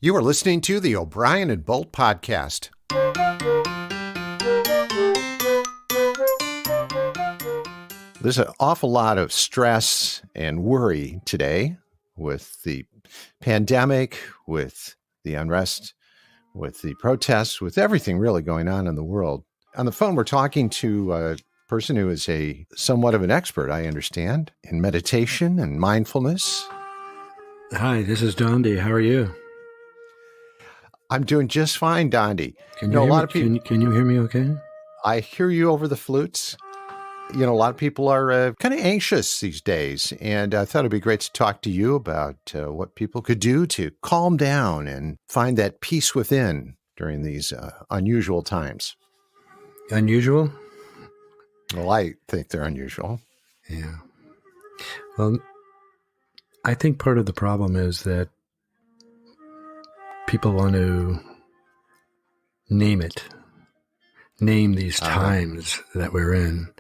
You are listening to the O'Brien and Bolt podcast. There's an awful lot of stress and worry today with the pandemic, with the unrest, with the protests, with everything really going on in the world. On the phone, we're talking to a person who is somewhat of an expert, I understand, in meditation and mindfulness. Hi, this is Dondi. How are you? I'm doing just fine, Dondi. Can you hear me okay? I hear you over the flutes. A lot of people are kind of anxious these days, and I thought it'd be great to talk to you about what people could do to calm down and find that peace within during these unusual times. Unusual? Well, I think they're unusual. Yeah. Well, I think part of the problem is that people want to name these times that we're in.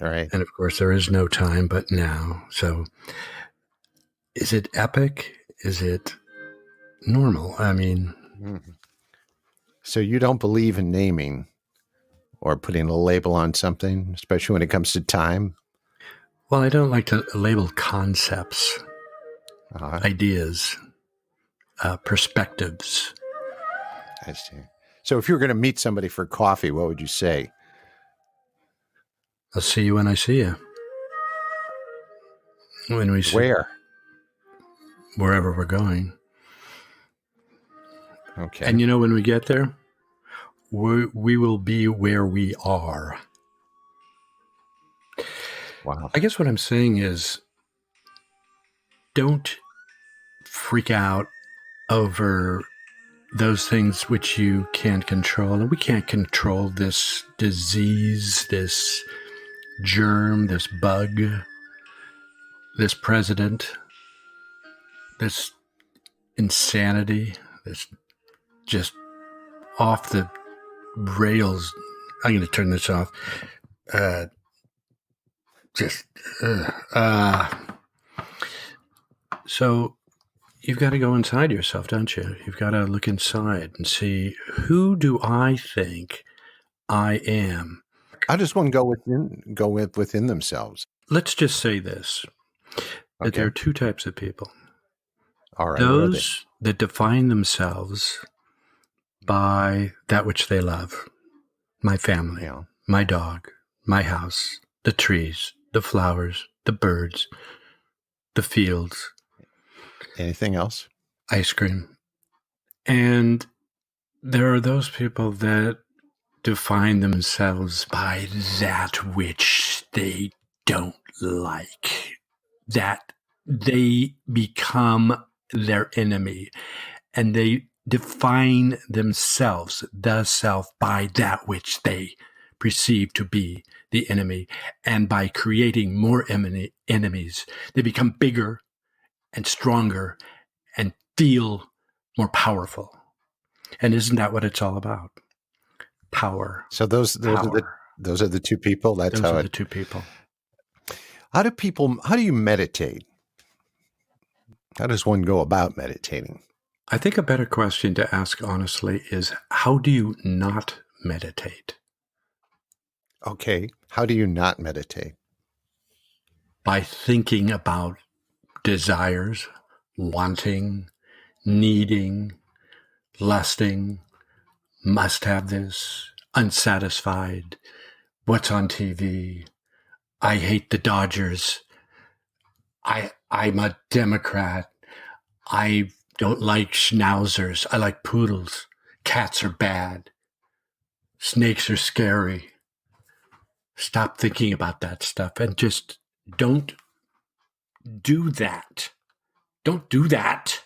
All right. And of course, there is no time but now. So is it epic? Is it normal? I mean... So you don't believe in naming or putting a label on something, especially when it comes to time? Well, I don't like to label concepts, ideas, perspectives. I see. So if you were going to meet somebody for coffee, what would you say? I'll see you when I see you. When we see Where? Wherever we're going. Okay. And when we get there, we will be where we are. Wow. I guess what I'm saying is, don't freak out over those things which you can't control. And we can't control this disease, this germ, this bug, this president, this insanity, this just off the rails. I'm going to turn this off. So you've got to go inside yourself, don't you? You've got to look inside and see, who do I think I am? I just want to go within themselves. Let's just say this, that there are two types of people. All right. Those that define themselves by that which they love. My family, my dog, my house, the trees, the flowers, the birds, the fields. Anything else? Ice cream. And there are those people that define themselves by that which they don't like, that they become their enemy, and they define themselves, the self, by that which they perceive to be the enemy. And by creating more enemies, they become bigger and stronger and feel more powerful. And isn't that what it's all about? Power. So those are the two people. Those are the two people. How do you meditate? How does one go about meditating? I think a better question to ask honestly is, how do you not meditate? Okay. How do you not meditate? By thinking about desires, wanting, needing, lusting, must have this, unsatisfied, what's on TV, I hate the Dodgers, I'm a Democrat, I don't like schnauzers, I like poodles, cats are bad, snakes are scary. Stop thinking about that stuff and just don't do that. Don't do that.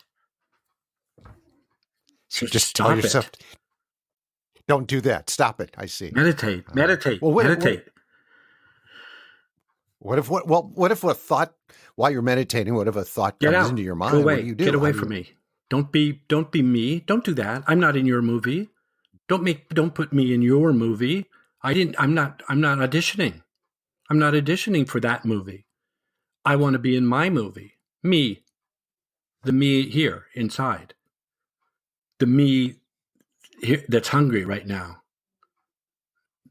So just tell yourself, don't do that. Stop it. I see. Meditate. Well, meditate. What if a thought while you're meditating? What if a thought comes into your mind? Go away. What do you do? Get away from me. Don't be me. Don't do that. I'm not in your movie. Don't put me in your movie. I'm not auditioning. I'm not auditioning for that movie. I want to be in my movie. Me. The me here inside. the me that's hungry right now.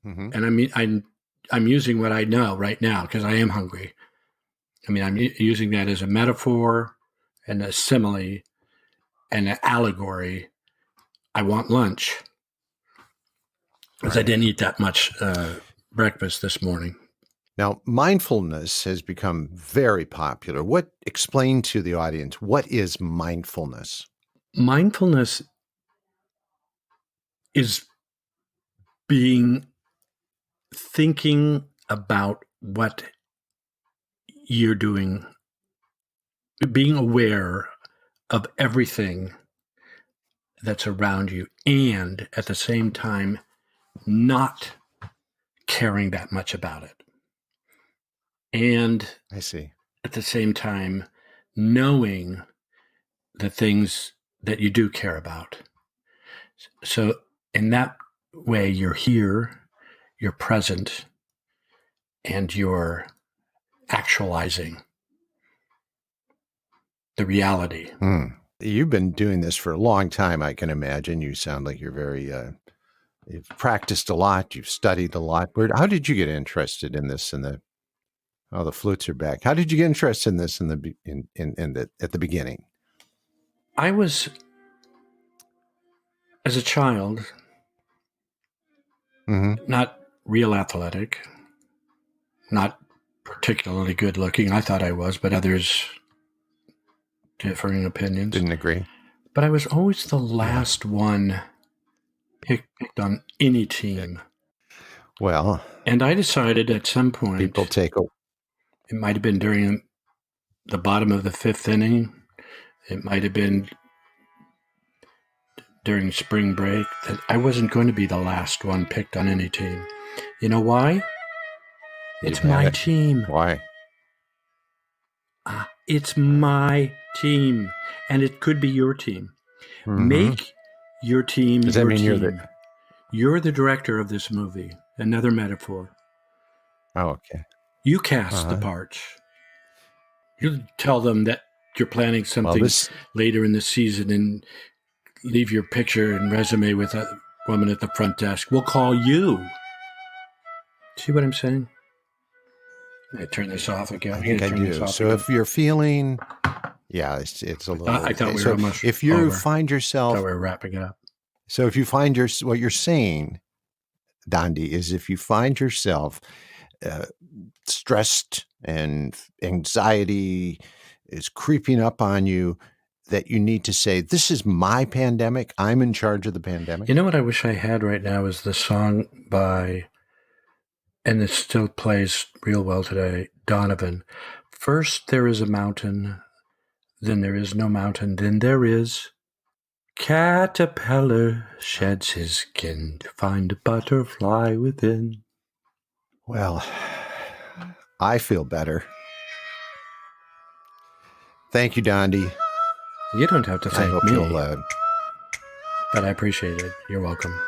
Mm-hmm. And I mean, I'm using what I know right now because I am hungry. I mean, I'm using that as a metaphor and a simile and an allegory. I want lunch because I didn't eat that much breakfast this morning. Now, mindfulness has become very popular. Explain to the audience, what is mindfulness? Mindfulness is thinking about what you're doing, being aware of everything that's around you, and at the same time, not caring that much about it. And I see. At the same time, knowing the things that you do care about. So in that way, you're here, you're present, and you're actualizing the reality. You've been doing this for a long time, I can imagine. You sound like you're very, you've practiced a lot, you've studied a lot. How did you get interested in this? The flutes are back. How did you get interested in this at the beginning? I was, as a child, not real athletic, not particularly good looking. I thought I was, but others differing opinions. Didn't agree. But I was always the last one picked on any team. Well, and I decided at some point, people take it might have been during the bottom of the fifth inning. It might have been during spring break that I wasn't going to be the last one picked on any team. You know why? It's my team. Why? It's my team. And it could be your team. Make your team Does that your mean team. You're the director of this movie. Another metaphor. Oh, okay. You cast the parts. You tell them that you're planning something later in the season and leave your picture and resume with a woman at the front desk. We'll call you. See what I'm saying? I turn this off again. I think I do. So if you're feeling, it's a little. I thought we were almost. If you find yourself, I thought we were wrapping it up. So if you find what you're saying, Dondi, is if you find yourself stressed and anxiety is creeping up on you, that you need to say, this is my pandemic. I'm in charge of the pandemic. You know what I wish I had right now is the song by, and it still plays real well today, Donovan. First there is a mountain, then there is no mountain, then there is caterpillar sheds his skin to find a butterfly within. Well, I feel better. Thank you, Dondi. You don't have to thank me, but I appreciate it. You're welcome.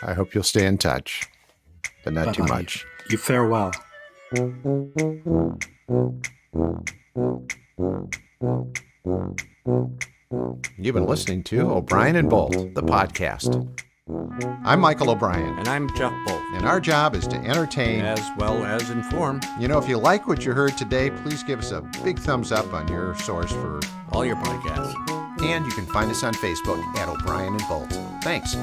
I hope you'll stay in touch, but not too much. You farewell. You've been listening to O'Brien and Bolt, the podcast. I'm Michael O'Brien. And I'm Geoff Bolt. And our job is to entertain as well as inform. You know, if you like what you heard today, please give us a big thumbs up on your source for all your podcasts. And you can find us on Facebook at O'Brien and Bolt. Thanks.